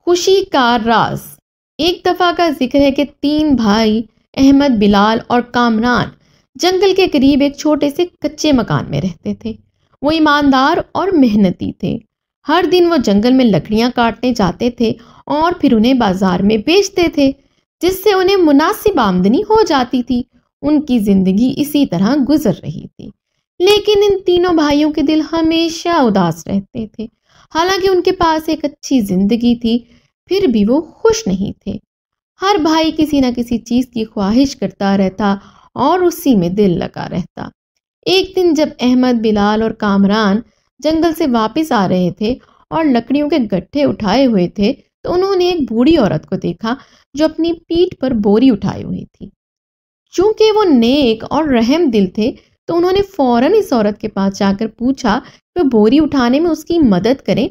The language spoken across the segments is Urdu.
خوشی کا راز۔ ایک دفعہ کا ذکر ہے کہ 3 بھائی احمد، بلال اور کامران جنگل کے قریب ایک چھوٹے سے کچے مکان میں رہتے تھے۔ وہ ایماندار اور محنتی تھے۔ ہر دن وہ جنگل میں لکڑیاں کاٹنے جاتے تھے اور پھر انہیں بازار میں بیچتے تھے، جس سے انہیں مناسب آمدنی ہو جاتی تھی۔ ان کی زندگی اسی طرح گزر رہی تھی، لیکن ان تینوں بھائیوں کے دل ہمیشہ اداس رہتے تھے۔ حالانکہ ان کے پاس ایک اچھی زندگی تھی، پھر بھی وہ خوش نہیں تھے۔ ہر بھائی کسی نہ کسی چیز کی خواہش کرتا رہتا اور اسی میں دل لگا رہتا۔ ایک دن جب احمد، بلال اور کامران جنگل سے واپس آ رہے تھے اور لکڑیوں کے گٹھے اٹھائے ہوئے تھے تو انہوں نے ایک بوڑھی عورت کو دیکھا جو اپنی پیٹھ پر بوری اٹھائے ہوئی تھی۔ چونکہ وہ نیک اور رحم دل تھے تو انہوں نے فوراً اس عورت کے پاس جا کر پوچھا کہ وہ بوری اٹھانے میں اس کی مدد کریں۔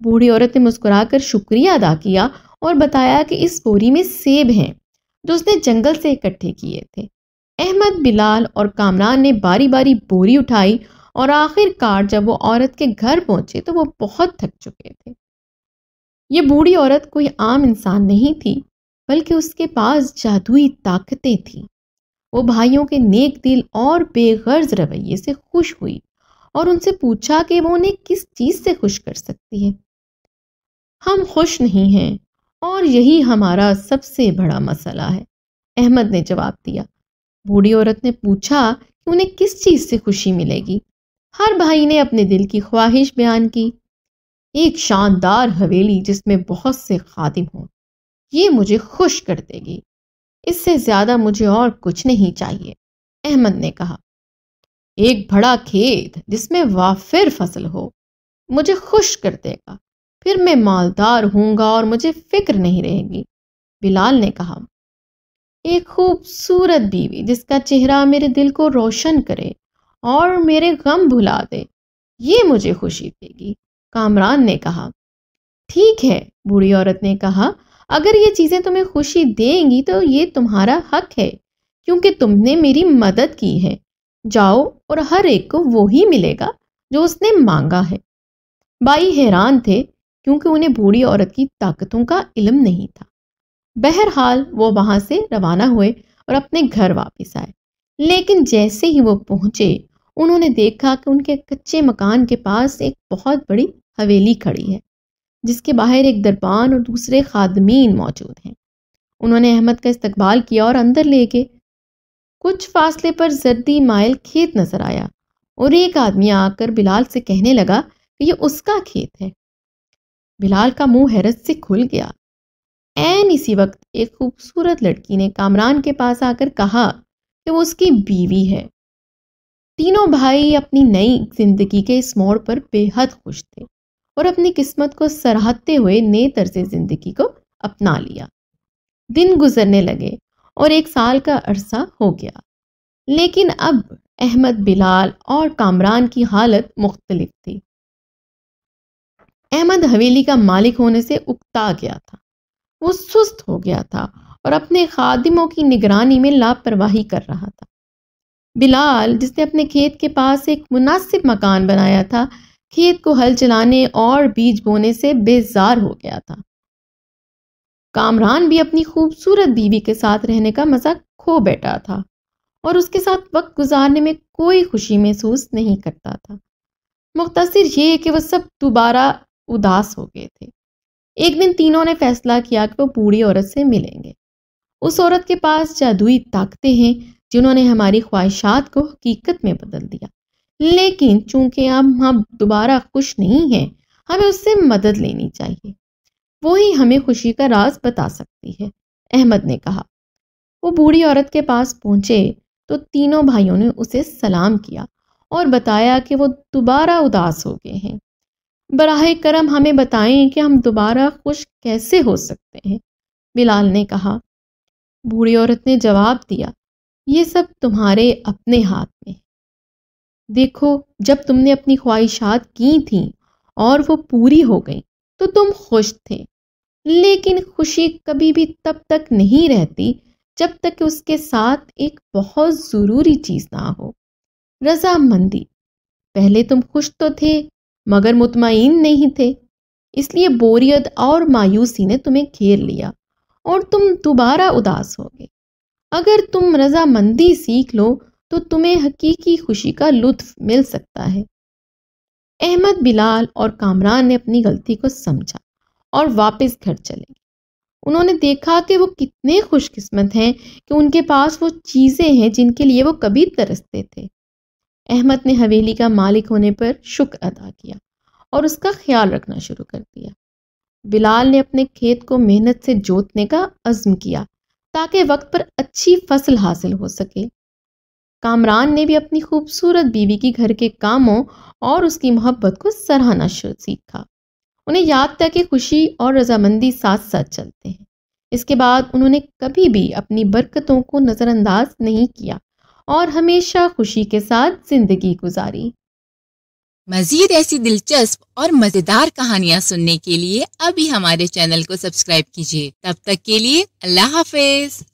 بوڑھی عورت نے مسکرا کر شکریہ ادا کیا اور بتایا کہ اس بوری میں سیب ہیں جو اس نے جنگل سے اکٹھے کیے تھے۔ احمد، بلال اور کامران نے باری باری بوری اٹھائی اور آخر کار جب وہ عورت کے گھر پہنچے تو وہ بہت تھک چکے تھے۔ یہ بوڑھی عورت کوئی عام انسان نہیں تھی، بلکہ اس کے پاس جادوئی طاقتیں تھیں۔ وہ بھائیوں کے نیک دل اور بے غرض رویے سے خوش ہوئی اور ان سے پوچھا کہ وہ انہیں کس چیز سے خوش کر سکتی ہے۔ ہم خوش نہیں ہیں اور یہی ہمارا سب سے بڑا مسئلہ ہے، احمد نے جواب دیا۔ بوڑھی عورت نے پوچھا کہ انہیں کس چیز سے خوشی ملے گی۔ ہر بھائی نے اپنے دل کی خواہش بیان کی۔ ایک شاندار حویلی جس میں بہت سے خادم ہوں، یہ مجھے خوش کر دے گی۔ اس سے زیادہ مجھے اور کچھ نہیں چاہیے، احمد نے کہا۔ ایک بڑا کھیت جس میں وافر فصل ہو مجھے خوش کر دے گا، پھر میں مالدار ہوں گا اور مجھے فکر نہیں رہے گی، بلال نے کہا۔ ایک خوبصورت بیوی جس کا چہرہ میرے دل کو روشن کرے اور میرے غم بھلا دے، یہ مجھے خوشی دے گی، کامران نے کہا۔ ٹھیک ہے، بوڑھی عورت نے کہا، اگر یہ چیزیں تمہیں خوشی دیں گی تو یہ تمہارا حق ہے، کیونکہ تم نے میری مدد کی ہے۔ جاؤ اور ہر ایک کو وہی ملے گا جو اس نے مانگا ہے۔ بھائی حیران تھے کیونکہ انہیں بوڑھی عورت کی طاقتوں کا علم نہیں تھا۔ بہرحال وہ وہاں سے روانہ ہوئے اور اپنے گھر واپس آئے، لیکن جیسے ہی وہ پہنچے انہوں نے دیکھا کہ ان کے کچے مکان کے پاس ایک بہت بڑی حویلی کھڑی ہے، جس کے باہر ایک دربان اور دوسرے خادمین موجود ہیں۔ انہوں نے احمد کا استقبال کیا اور اندر لے گئے۔ کچھ فاصلے پر زردی مائل کھیت نظر آیا اور ایک آدمی آ کر بلال سے کہنے لگا کہ یہ اس کا کھیت ہے۔ بلال کا منہ حیرت سے کھل گیا۔ عین اسی وقت ایک خوبصورت لڑکی نے کامران کے پاس آ کر کہا کہ وہ اس کی بیوی ہے۔ تینوں بھائی اپنی نئی زندگی کے اس موڑ پر بے حد خوش تھے اور اپنی قسمت کو سراہتے ہوئے نئے طرز زندگی کو اپنا لیا۔ دن گزرنے لگے اور 1 سال کا عرصہ ہو گیا، لیکن اب احمد، بلال اور کامران کی حالت مختلف تھی۔ احمد حویلی کا مالک ہونے سے اکتا گیا تھا۔ وہ سست ہو گیا تھا اور اپنے خادموں کی نگرانی میں لاپرواہی کر رہا تھا۔ بلال، جس نے اپنے کھیت کے پاس ایک مناسب مکان بنایا تھا، کھیت کو ہل چلانے اور بیج بونے سے بیزار ہو گیا تھا۔ کامران بھی اپنی خوبصورت بیوی کے ساتھ رہنے کا مزہ کھو بیٹھا تھا اور اس کے ساتھ وقت گزارنے میں کوئی خوشی محسوس نہیں کرتا تھا۔ مختصر یہ کہ وہ سب دوبارہ اداس ہو گئے تھے۔ ایک دن تینوں نے فیصلہ کیا کہ وہ بوڑھی عورت سے ملیں گے۔ اس عورت کے پاس جادوئی طاقتیں ہیں جنہوں نے ہماری خواہشات کو حقیقت میں بدل دیا، لیکن چونکہ ہم دوبارہ خوش نہیں ہیں، ہمیں اس سے مدد لینی چاہیے۔ وہی ہمیں خوشی کا راز بتا سکتی ہے، احمد نے کہا۔ وہ بوڑھی عورت کے پاس پہنچے تو تینوں بھائیوں نے اسے سلام کیا اور بتایا کہ وہ دوبارہ اداس ہو گئے ہیں۔ براہ کرم ہمیں بتائیں کہ ہم دوبارہ خوش کیسے ہو سکتے ہیں، بلال نے کہا۔ بوڑھی عورت نے جواب دیا، یہ سب تمہارے اپنے ہاتھ میں ہے۔ دیکھو، جب تم نے اپنی خواہشات کی تھیں اور وہ پوری ہو گئیں تو تم خوش تھے، لیکن خوشی کبھی بھی تب تک نہیں رہتی جب تک کہ اس کے ساتھ ایک بہت ضروری چیز نہ ہو، رضامندی۔ پہلے تم خوش تو تھے مگر مطمئن نہیں تھے، اس لیے بوریت اور مایوسی نے تمہیں گھیر لیا اور تم دوبارہ اداس ہو گئے۔ اگر تم رضامندی سیکھ لو تو تمہیں حقیقی خوشی کا لطف مل سکتا ہے۔ احمد، بلال اور کامران نے اپنی غلطی کو سمجھا اور واپس گھر چلے گئے۔ انہوں نے دیکھا کہ وہ کتنے خوش قسمت ہیں کہ ان کے پاس وہ چیزیں ہیں جن کے لیے وہ کبھی ترستے تھے۔ احمد نے حویلی کا مالک ہونے پر شکر ادا کیا اور اس کا خیال رکھنا شروع کر دیا۔ بلال نے اپنے کھیت کو محنت سے جوتنے کا عزم کیا تاکہ وقت پر اچھی فصل حاصل ہو سکے۔ کامران نے بھی اپنی خوبصورت بیوی کی گھر کے کاموں اور اس کی محبت کو سراہنا سیکھا۔ انہیں یاد تھا کہ خوشی اور رضامندی ساتھ ساتھ چلتے ہیں۔ اس کے بعد انہوں نے کبھی بھی اپنی برکتوں کو نظر انداز نہیں کیا اور ہمیشہ خوشی کے ساتھ زندگی گزاری۔ مزید ایسی دلچسپ اور مزیدار کہانیاں سننے کے لیے ابھی ہمارے چینل کو سبسکرائب کیجیے۔ تب تک کے لیے اللہ حافظ۔